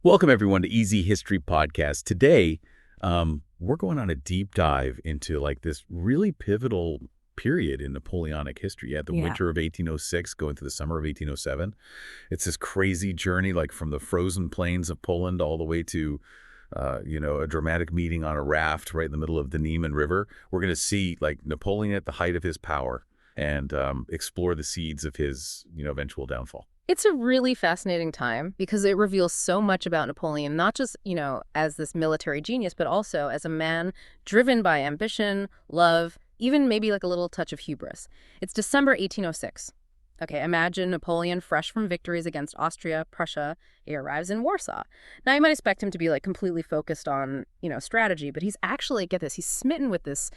Welcome, everyone, to Easy History Podcast. Today, we're going on a deep dive into this really pivotal period in Napoleonic history. The Yeah. winter of 1806 going through the summer of 1807. It's this crazy journey, from the frozen plains of Poland all the way to, a dramatic meeting on a raft right in the middle of the Niemen River. We're going to see, Napoleon at the height of his power and explore the seeds of his, eventual downfall. It's a really fascinating time because it reveals so much about Napoleon, not just, as this military genius, but also as a man driven by ambition, love, even maybe like a little touch of hubris. It's December 1806. Okay, imagine Napoleon fresh from victories against Austria, Prussia. He arrives in Warsaw. Now, you might expect him to be completely focused on, strategy, but he's actually, get this, he's smitten with this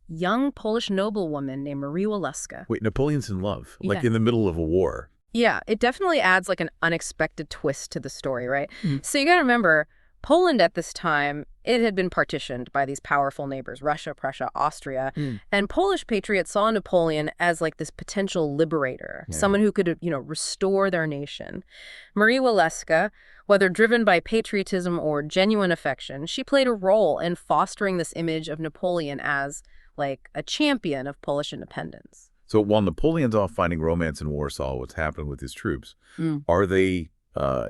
young Polish noblewoman named Marie Waleska. Wait, Napoleon's in love, Yeah. in the middle of a war. Yeah, it definitely adds an unexpected twist to the story, right? Mhm. So you got to remember, Poland at this time, it had been partitioned by these powerful neighbors, Russia, Prussia, Austria, and Polish patriots saw Napoleon as this potential liberator, someone who could, restore their nation. Marie Waleska, whether driven by patriotism or genuine affection, she played a role in fostering this image of Napoleon as a champion of Polish independence. So while Napoleon's off finding romance in Warsaw, what's happening with his troops, are they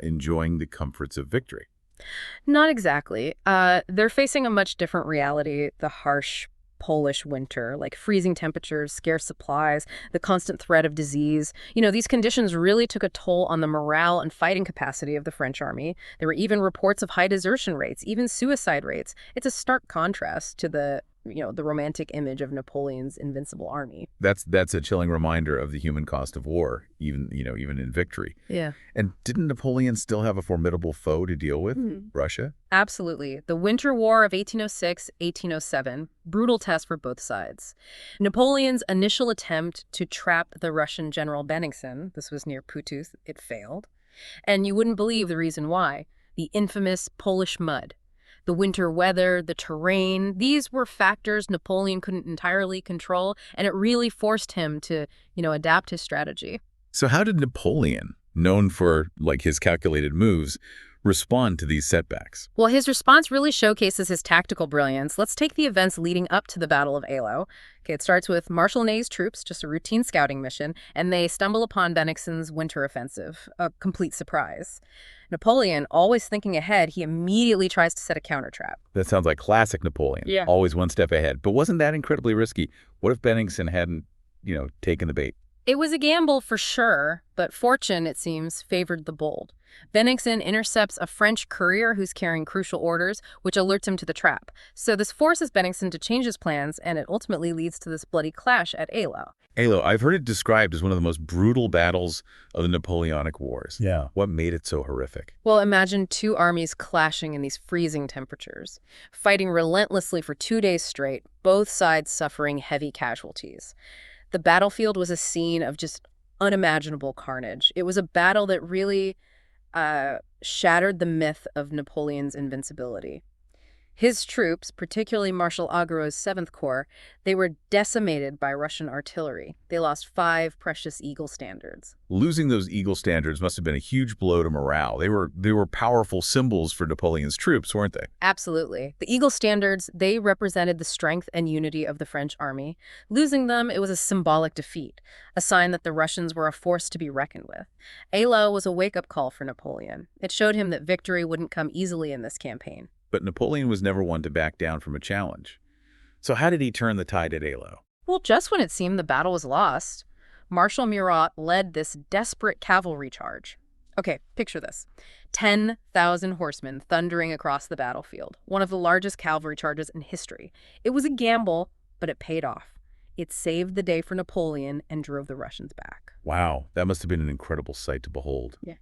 enjoying the comforts of victory? Not exactly. They're facing a much different reality, the harsh Polish winter, freezing temperatures, scarce supplies, the constant threat of disease. These conditions really took a toll on the morale and fighting capacity of the French army. There were even reports of high desertion rates, even suicide rates. It's a stark contrast to the romantic image of Napoleon's invincible army. That's a chilling reminder of the human cost of war, even in victory. Yeah. And didn't Napoleon still have a formidable foe to deal with, Russia? Absolutely. The Winter War of 1806-1807, brutal test for both sides. Napoleon's initial attempt to trap the Russian general Bennigsen, this was near Putuz, it failed. And you wouldn't believe the reason why. The infamous Polish mud. The winter weather, the terrain, these were factors Napoleon couldn't entirely control, and it really forced him to, adapt his strategy. So how did Napoleon, known for his calculated moves, respond to these setbacks? Well, his response really showcases his tactical brilliance. Let's take the events leading up to the Battle of Eylau. Okay, it starts with Marshal Ney's troops, just a routine scouting mission, and they stumble upon Bennigsen's winter offensive, a complete surprise. Napoleon, always thinking ahead, he immediately tries to set a counter trap. That sounds like classic Napoleon. Yeah. Always one step ahead. But wasn't that incredibly risky? What if Bennigsen hadn't, taken the bait? It was a gamble for sure, but fortune, it seems, favored the bold. Bennigsen intercepts a French courier who's carrying crucial orders, which alerts him to the trap. So this forces Bennigsen to change his plans, and it ultimately leads to this bloody clash at Eylau. Eylau, I've heard it described as one of the most brutal battles of the Napoleonic Wars. Yeah. What made it so horrific? Well, imagine two armies clashing in these freezing temperatures, fighting relentlessly for 2 days straight, both sides suffering heavy casualties. The battlefield was a scene of just unimaginable carnage. It was a battle that really shattered the myth of Napoleon's invincibility. His troops, particularly Marshal Augereau's 7th Corps, they were decimated by Russian artillery. They lost 5 precious Eagle standards. Losing those Eagle standards must have been a huge blow to morale. They were powerful symbols for Napoleon's troops, weren't they? Absolutely. The Eagle standards, they represented the strength and unity of the French army. Losing them, it was a symbolic defeat, a sign that the Russians were a force to be reckoned with. Eylau was a wake-up call for Napoleon. It showed him that victory wouldn't come easily in this campaign. But Napoleon was never one to back down from a challenge. So how did he turn the tide at Eylau? Well, just when it seemed the battle was lost, Marshal Murat led this desperate cavalry charge. Okay, picture this. 10,000 horsemen thundering across the battlefield, one of the largest cavalry charges in history. It was a gamble, but it paid off. It saved the day for Napoleon and drove the Russians back. Wow, that must have been an incredible sight to behold. Yeah.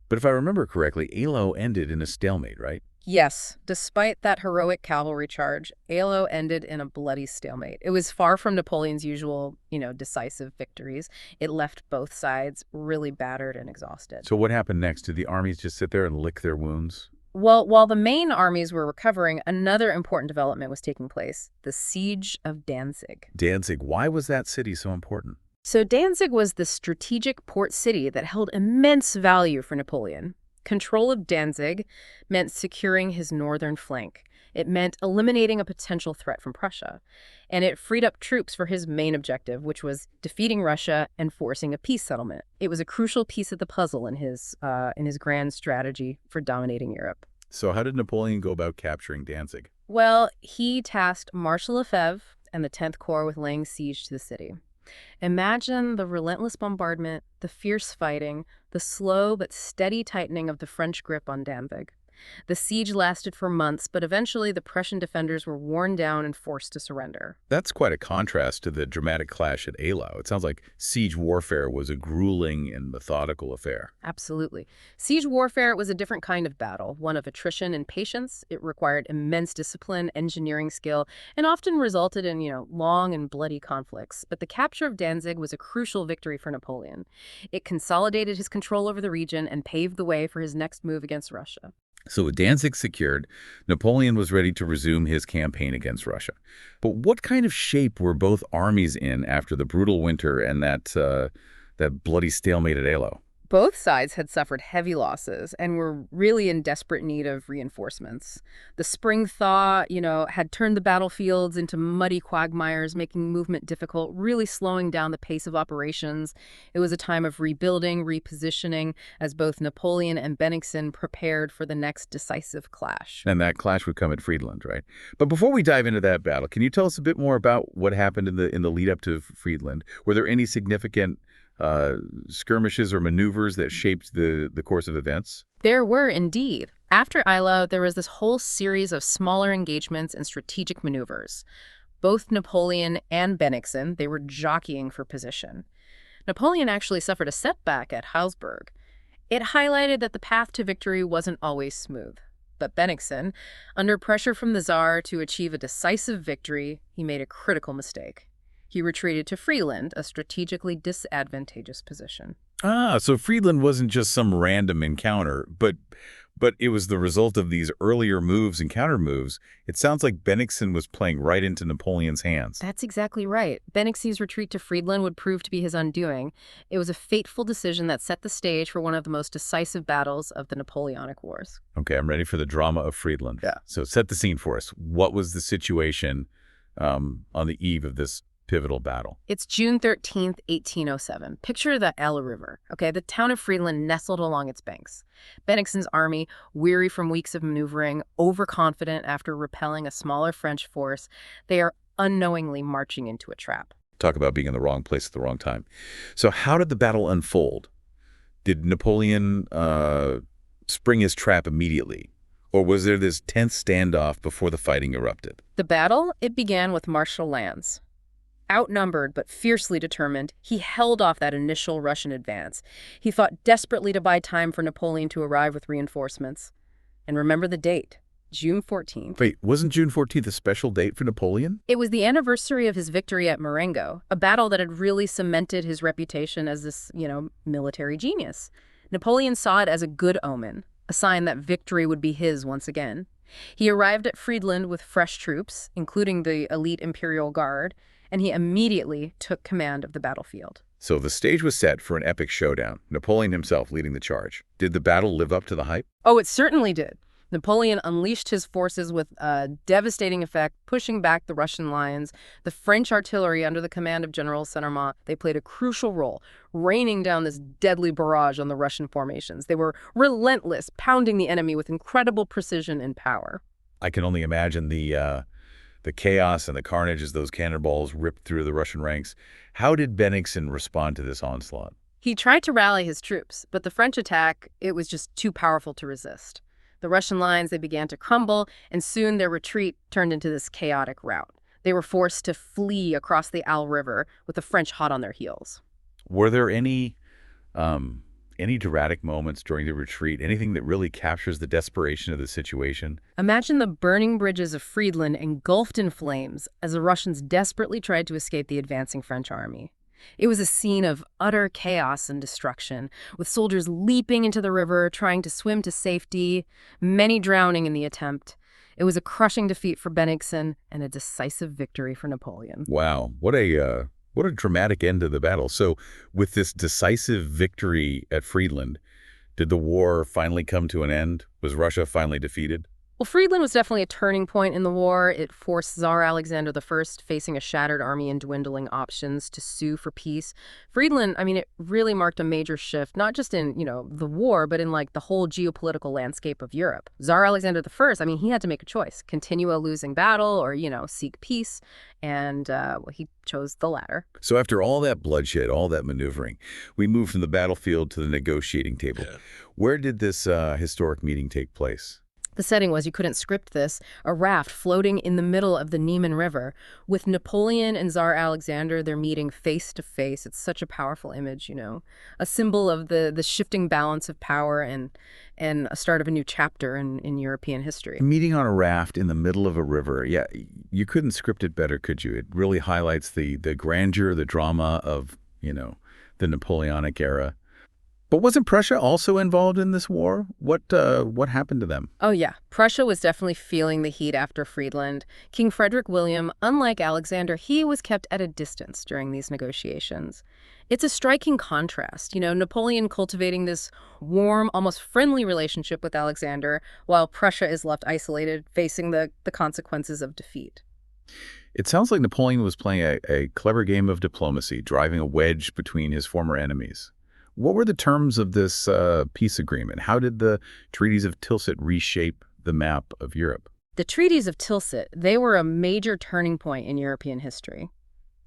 But if I remember correctly, Eylau ended in a stalemate, right? Yes, despite that heroic cavalry charge, Eylau ended in a bloody stalemate. It was far from Napoleon's usual, decisive victories. It left both sides really battered and exhausted. So what happened next? Did the armies just sit there and lick their wounds? Well, while the main armies were recovering, another important development was taking place, the Siege of Danzig. Danzig, why was that city so important? So Danzig was the strategic port city that held immense value for Napoleon. Control of Danzig meant securing his northern flank. It meant eliminating a potential threat from Prussia. And it freed up troops for his main objective, which was defeating Russia and forcing a peace settlement. It was a crucial piece of the puzzle in his grand strategy for dominating Europe. So how did Napoleon go about capturing Danzig? Well, he tasked Marshal Lefebvre and the 10th Corps with laying siege to the city. Imagine the relentless bombardment, the fierce fighting, the slow but steady tightening of the French grip on Danzig. The siege lasted for months, but eventually the Prussian defenders were worn down and forced to surrender. That's quite a contrast to the dramatic clash at Eylau. It sounds like siege warfare was a grueling and methodical affair. Absolutely. Siege warfare was a different kind of battle, one of attrition and patience. It required immense discipline, engineering skill, and often resulted in, long and bloody conflicts. But the capture of Danzig was a crucial victory for Napoleon. It consolidated his control over the region and paved the way for his next move against Russia. So with Danzig secured, Napoleon was ready to resume his campaign against Russia. But what kind of shape were both armies in after the brutal winter and that bloody stalemate at Eylau? Both sides had suffered heavy losses and were really in desperate need of reinforcements. The spring thaw, had turned the battlefields into muddy quagmires, making movement difficult, really slowing down the pace of operations. It was a time of rebuilding, repositioning, as both Napoleon and Bennigsen prepared for the next decisive clash. And that clash would come at Friedland, right? But before we dive into that battle, can you tell us a bit more about what happened in the lead up to Friedland? Were there any significant skirmishes or maneuvers that shaped the course of events? There were indeed. After Eylau, there was this whole series of smaller engagements and strategic maneuvers. Both Napoleon and Bennigsen, they were jockeying for position. Napoleon actually suffered a setback at Heilsberg. It highlighted that the path to victory wasn't always smooth. But Bennigsen, under pressure from the Tsar to achieve a decisive victory, he made a critical mistake. He retreated to Friedland, a strategically disadvantageous position. Ah, so Friedland wasn't just some random encounter, but it was the result of these earlier moves and counter moves. It sounds like Bennigsen was playing right into Napoleon's hands. That's exactly right. Bennigsen's retreat to Friedland would prove to be his undoing. It was a fateful decision that set the stage for one of the most decisive battles of the Napoleonic Wars. Okay, I'm ready for the drama of Friedland. Yeah. So set the scene for us. What was the situation on the eve of this pivotal battle? It's June 13th, 1807. Picture the Elbe River, okay? The town of Friedland nestled along its banks. Bennigsen's army, weary from weeks of maneuvering, overconfident after repelling a smaller French force, they are unknowingly marching into a trap. Talk about being in the wrong place at the wrong time. So how did the battle unfold? Did Napoleon spring his trap immediately? Or was there this tense standoff before the fighting erupted? The battle, it began with Marshal Lannes. Outnumbered but fiercely determined, he held off that initial Russian advance. He fought desperately to buy time for Napoleon to arrive with reinforcements. And remember the date, June 14th. Wait, wasn't June 14th a special date for Napoleon? It was the anniversary of his victory at Marengo, a battle that had really cemented his reputation as this, military genius. Napoleon saw it as a good omen, a sign that victory would be his once again. He arrived at Friedland with fresh troops, including the elite Imperial Guard, and he immediately took command of the battlefield. So the stage was set for an epic showdown, Napoleon himself leading the charge. Did the battle live up to the hype? Oh, it certainly did. Napoleon unleashed his forces with a devastating effect, pushing back the Russian lines. The French artillery under the command of General Saint-Amand, they played a crucial role, raining down this deadly barrage on the Russian formations. They were relentless, pounding the enemy with incredible precision and power. I can only imagine the chaos and the carnage as those cannonballs ripped through the Russian ranks. How did Bennigsen respond to this onslaught? He tried to rally his troops, but the French attack, it was just too powerful to resist. The Russian lines, they began to crumble, and soon their retreat turned into this chaotic rout. They were forced to flee across the Elbe River with the French hot on their heels. Were there any dramatic moments during the retreat, anything that really captures the desperation of the situation? Imagine the burning bridges of Friedland engulfed in flames as the Russians desperately tried to escape the advancing French army. It was a scene of utter chaos and destruction, with soldiers leaping into the river, trying to swim to safety, many drowning in the attempt. It was a crushing defeat for Bennigsen and a decisive victory for Napoleon. Wow, what a dramatic end to the battle. So with this decisive victory at Friedland, Did the war finally come to an end? Was Russia finally defeated? Well, Friedland was definitely a turning point in the war. It forced Tsar Alexander I, facing a shattered army and dwindling options, to sue for peace. Friedland, I mean, it really marked a major shift, not just in, the war, but in like the whole geopolitical landscape of Europe. Tsar Alexander I, I mean, he had to make a choice, continue a losing battle or, seek peace. And well, he chose the latter. So after all that bloodshed, all that maneuvering, we moved from the battlefield to the negotiating table. Yeah. Where did this historic meeting take place? The setting was, you couldn't script this, a raft floating in the middle of the Niemen River with Napoleon and Tsar Alexander, they're meeting face to face. It's such a powerful image, a symbol of the shifting balance of power and a start of a new chapter in European history. Meeting on a raft in the middle of a river. Yeah, you couldn't script it better, could you? It really highlights the grandeur, the drama of, the Napoleonic era. But wasn't Prussia also involved in this war? What happened to them? Oh, yeah. Prussia was definitely feeling the heat after Friedland. King Frederick William, unlike Alexander, he was kept at a distance during these negotiations. It's a striking contrast, Napoleon cultivating this warm, almost friendly relationship with Alexander, while Prussia is left isolated, facing the consequences of defeat. It sounds like Napoleon was playing a clever game of diplomacy, driving a wedge between his former enemies. What were the terms of this peace agreement? How did the Treaties of Tilsit reshape the map of Europe? The Treaties of Tilsit, they were a major turning point in European history.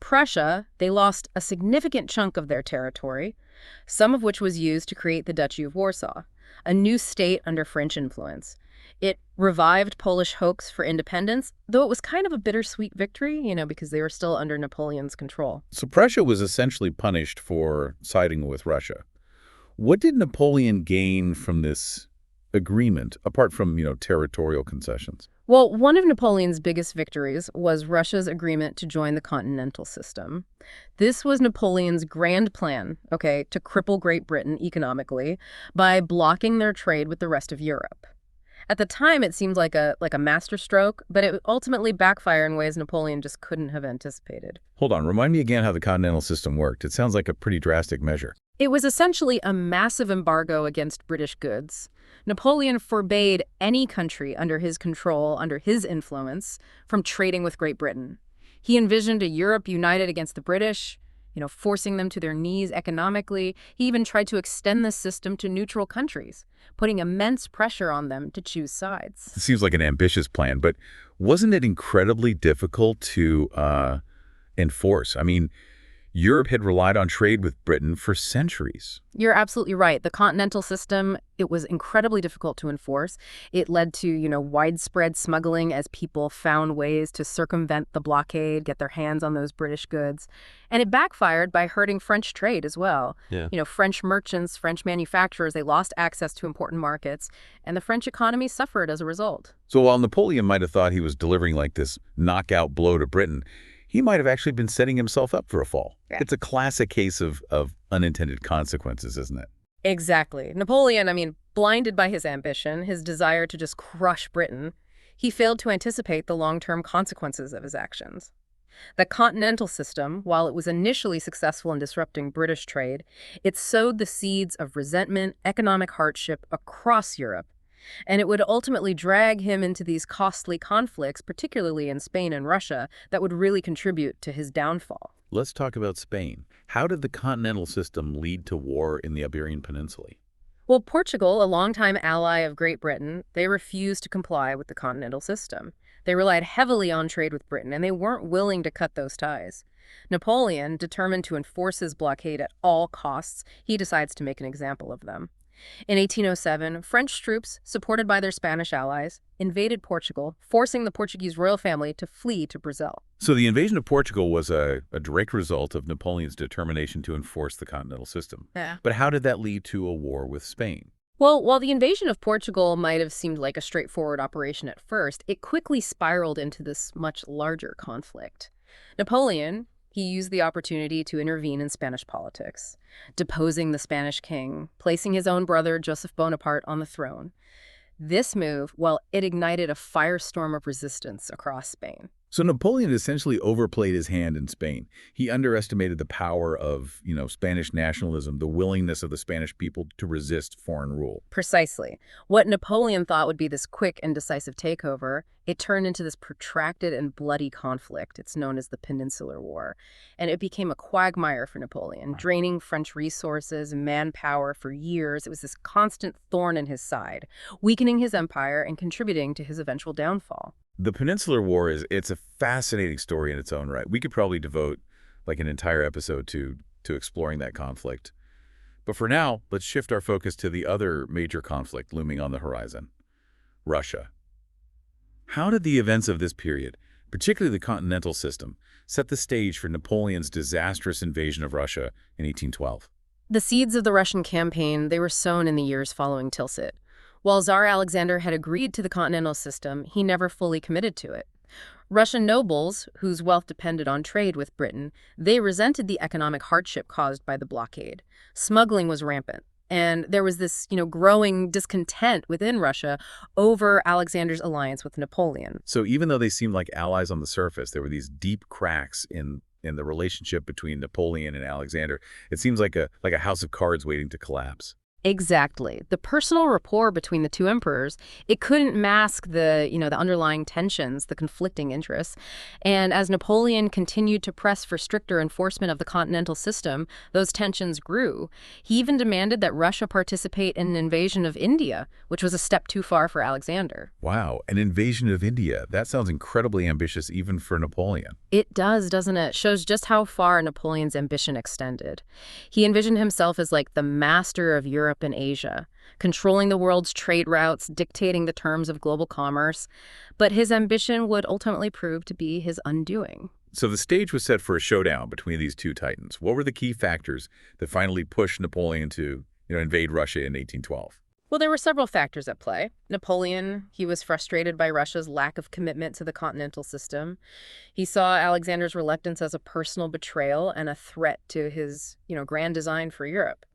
Prussia, they lost a significant chunk of their territory, some of which was used to create the Duchy of Warsaw, a new state under French influence. It revived Polish hopes for independence, though it was kind of a bittersweet victory, because they were still under Napoleon's control. So Prussia was essentially punished for siding with Russia. What did Napoleon gain from this agreement, apart from, territorial concessions? Well, one of Napoleon's biggest victories was Russia's agreement to join the continental system. This was Napoleon's grand plan, to cripple Great Britain economically by blocking their trade with the rest of Europe. At the time, it seemed like a masterstroke, but it ultimately backfired in ways Napoleon just couldn't have anticipated. Hold on, remind me again how the continental system worked. It sounds like a pretty drastic measure. It was essentially a massive embargo against British goods. Napoleon forbade any country under his control, under his influence, from trading with Great Britain. He envisioned a Europe united against the British, forcing them to their knees economically. He even tried to extend this system to neutral countries, putting immense pressure on them to choose sides. It seems like an ambitious plan, but wasn't it incredibly difficult to enforce? I mean, Europe had relied on trade with Britain for centuries. You're absolutely right. The continental system, it was incredibly difficult to enforce. It led to, widespread smuggling as people found ways to circumvent the blockade, get their hands on those British goods. And it backfired by hurting French trade as well. Yeah. French merchants, French manufacturers, they lost access to important markets, and the French economy suffered as a result. So while Napoleon might have thought he was delivering like this knockout blow to Britain, he might have actually been setting himself up for a fall. Yeah. It's a classic case of unintended consequences, isn't it? Exactly. Napoleon, blinded by his ambition, his desire to just crush Britain, he failed to anticipate the long-term consequences of his actions. The continental system, while it was initially successful in disrupting British trade, it sowed the seeds of resentment, economic hardship across Europe. And it would ultimately drag him into these costly conflicts, particularly in Spain and Russia, that would really contribute to his downfall. Let's talk about Spain. How did the continental system lead to war in the Iberian Peninsula? Well, Portugal, a longtime ally of Great Britain, they refused to comply with the continental system. They relied heavily on trade with Britain, and they weren't willing to cut those ties. Napoleon, determined to enforce his blockade at all costs, he decides to make an example of them. In 1807, French troops, supported by their Spanish allies, invaded Portugal, forcing the Portuguese royal family to flee to Brazil. So the invasion of Portugal was a direct result of Napoleon's determination to enforce the continental system. Yeah. But how did that lead to a war with Spain? Well, while the invasion of Portugal might have seemed like a straightforward operation at first, it quickly spiraled into this much larger conflict. Napoleon, he used the opportunity to intervene in Spanish politics, deposing the Spanish king, placing his own brother, Joseph Bonaparte, on the throne. This move, well, it ignited a firestorm of resistance across Spain. So Napoleon essentially overplayed his hand in Spain. He underestimated the power of, Spanish nationalism, the willingness of the Spanish people to resist foreign rule. Precisely. What Napoleon thought would be this quick and decisive takeover, it turned into this protracted and bloody conflict. It's known as the Peninsular War. And it became a quagmire for Napoleon, draining French resources and manpower for years. It was this constant thorn in his side, weakening his empire and contributing to his eventual downfall. The Peninsular War it's a fascinating story in its own right. We could probably devote like an entire episode to exploring that conflict. But for now, let's shift our focus to the other major conflict looming on the horizon, Russia. How did the events of this period, particularly the continental system, set the stage for Napoleon's disastrous invasion of Russia in 1812? The seeds of the Russian campaign, they were sown in the years following Tilsit. While Tsar Alexander had agreed to the continental system, he never fully committed to it. Russian nobles, whose wealth depended on trade with Britain, they resented the economic hardship caused by the blockade. Smuggling was rampant, and there was this, growing discontent within Russia over Alexander's alliance with Napoleon. So even though they seemed like allies on the surface, there were these deep cracks in the relationship between Napoleon and Alexander. It seems like a house of cards waiting to collapse. Exactly. The personal rapport between the two emperors, it couldn't mask the underlying tensions, the conflicting interests. And as Napoleon continued to press for stricter enforcement of the continental system, those tensions grew. He even demanded that Russia participate in an invasion of India, which was a step too far for Alexander. Wow, an invasion of India. That sounds incredibly ambitious even for Napoleon. It does, doesn't it? Shows just how far Napoleon's ambition extended. He envisioned himself as like the master of Europe and Asia, controlling the world's trade routes, dictating the terms of global commerce. But his ambition would ultimately prove to be his undoing. So the stage was set for a showdown between these two titans. What were the key factors that finally pushed Napoleon to, invade Russia in 1812? Well, there were several factors at play. Napoleon, he was frustrated by Russia's lack of commitment to the continental system. He saw Alexander's reluctance as a personal betrayal and a threat to his, grand design for Europe.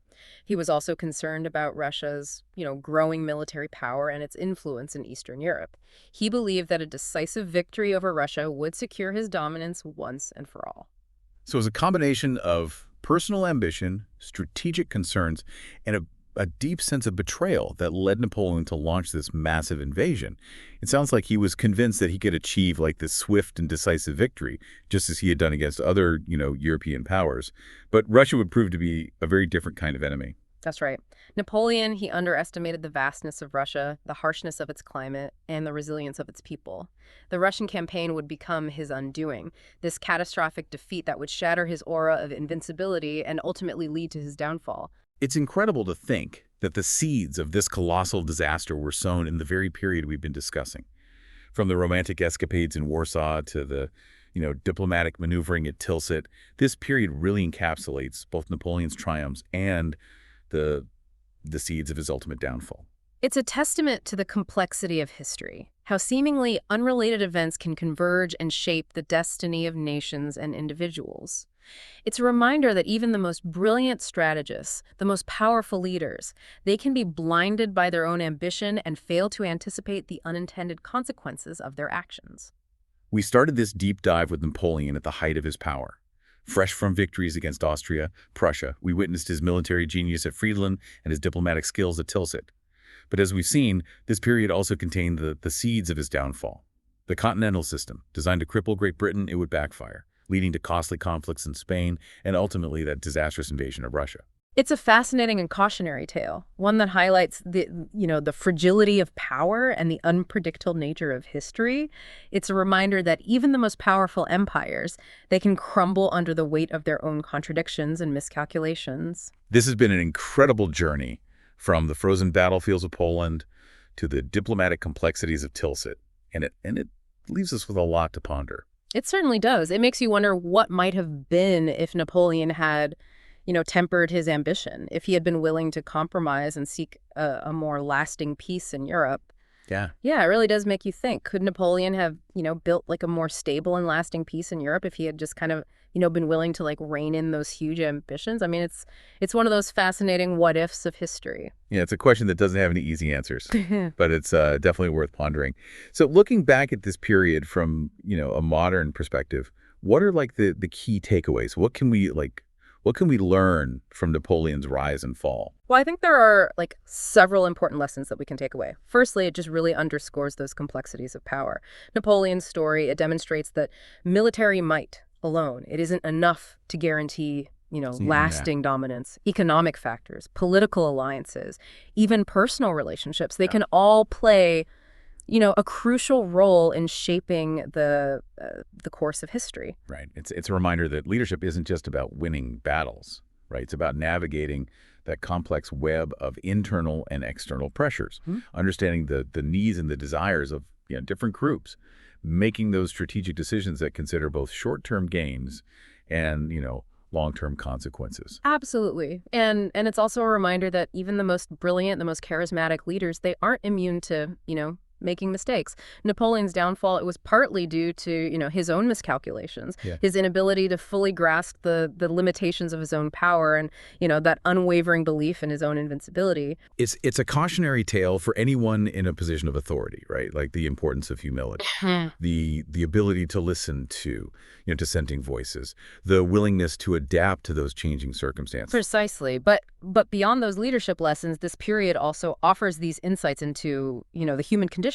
He was also concerned about Russia's, growing military power and its influence in Eastern Europe. He believed that a decisive victory over Russia would secure his dominance once and for all. So it was a combination of personal ambition, strategic concerns, and a deep sense of betrayal that led Napoleon to launch this massive invasion. It sounds like he was convinced that he could achieve like this swift and decisive victory, just as he had done against other, European powers. But Russia would prove to be a very different kind of enemy. That's right. Napoleon, he underestimated the vastness of Russia, the harshness of its climate, and the resilience of its people. The Russian campaign would become his undoing, this catastrophic defeat that would shatter his aura of invincibility and ultimately lead to his downfall. It's incredible to think that the seeds of this colossal disaster were sown in the very period we've been discussing. From the romantic escapades in Warsaw to the, diplomatic maneuvering at Tilsit, this period really encapsulates both Napoleon's triumphs and the seeds of his ultimate downfall. It's a testament to the complexity of history, how seemingly unrelated events can converge and shape the destiny of nations and individuals. It's a reminder that even the most brilliant strategists, the most powerful leaders, they can be blinded by their own ambition and fail to anticipate the unintended consequences of their actions. We started this deep dive with Napoleon at the height of his power. Fresh from victories against Austria, Prussia, we witnessed his military genius at Friedland and his diplomatic skills at Tilsit. But as we've seen, this period also contained the seeds of his downfall. The continental system, designed to cripple Great Britain, it would backfire, leading to costly conflicts in Spain and ultimately that disastrous invasion of Russia. It's a fascinating and cautionary tale, one that highlights the fragility of power and the unpredictable nature of history. It's a reminder that even the most powerful empires, they can crumble under the weight of their own contradictions and miscalculations. This has been an incredible journey from the frozen battlefields of Poland to the diplomatic complexities of Tilsit, and it leaves us with a lot to ponder. It certainly does. It makes you wonder what might have been if Napoleon had tempered his ambition, if he had been willing to compromise and seek a more lasting peace in Europe. Yeah. Yeah, it really does make you think. Could Napoleon have, built like a more stable and lasting peace in Europe if he had just kind of been willing to like rein in those huge ambitions? I mean, it's one of those fascinating what ifs of history. Yeah, it's a question that doesn't have any easy answers, but it's definitely worth pondering. So looking back at this period from, a modern perspective, what are like the key takeaways? What can we learn from Napoleon's rise and fall? Well, I think there are like several important lessons that we can take away. Firstly, it just really underscores those complexities of power. Napoleon's story, it demonstrates that military might alone, it isn't enough to guarantee, Yeah, lasting dominance. Economic factors, political alliances, even personal relationships, they yeah, can all play, a crucial role in shaping the course of history. right. It's a reminder that leadership isn't just about winning battles, right? It's about navigating that complex web of internal and external pressures, understanding the needs and the desires of different groups, making those strategic decisions that consider both short-term gains and long-term consequences. Absolutely. And it's also a reminder that even the most brilliant, the most charismatic leaders, they aren't immune to, making mistakes. Napoleon's downfall, it was partly due to, his own miscalculations, Yeah. his inability to fully grasp the limitations of his own power and, that unwavering belief in his own invincibility. It's a cautionary tale for anyone in a position of authority, right? Like the importance of humility, the ability to listen to, dissenting voices, the willingness to adapt to those changing circumstances. Precisely. But beyond those leadership lessons, this period also offers these insights into, the human condition.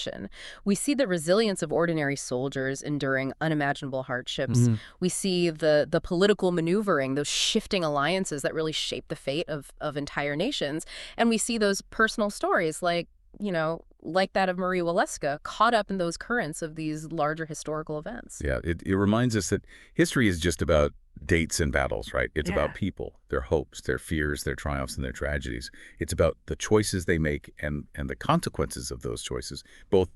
We see the resilience of ordinary soldiers enduring unimaginable hardships. Mhm. We see the political maneuvering, those shifting alliances that really shape the fate of entire nations. And we see those personal stories like that of Marie Waleska, caught up in those currents of these larger historical events. Yeah, it reminds us that history is just about dates and battles, right? It's about Yeah. people, their hopes, their fears, their triumphs, and their tragedies. It's about the choices they make and the consequences of those choices, both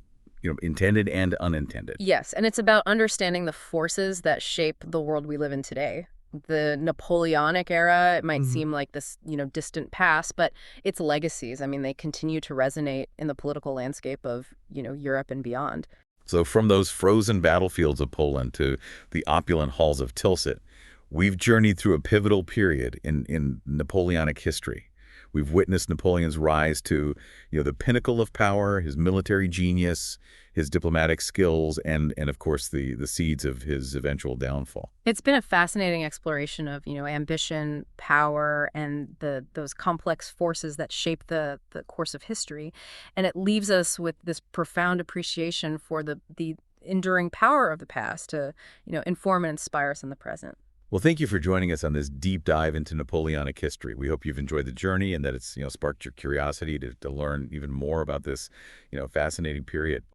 intended and unintended. Yes, and it's about understanding the forces that shape the world we live in today. The Napoleonic era, it might Mhm. seem like this, distant past, but its legacies, I mean, they continue to resonate in the political landscape of, Europe and beyond. So from those frozen battlefields of Poland to the opulent halls of Tilsit, we've journeyed through a pivotal period in Napoleonic history. We've witnessed Napoleon's rise to, the pinnacle of power, his military genius, his diplomatic skills, and of course the seeds of his eventual downfall. It's been a fascinating exploration of, ambition, power, and those complex forces that shape the course of history. And it leaves us with this profound appreciation for the enduring power of the past to, inform and inspire us in the present. Well, thank you for joining us on this deep dive into Napoleonic history. We hope you've enjoyed the journey and that it's, sparked your curiosity to learn even more about this, fascinating period.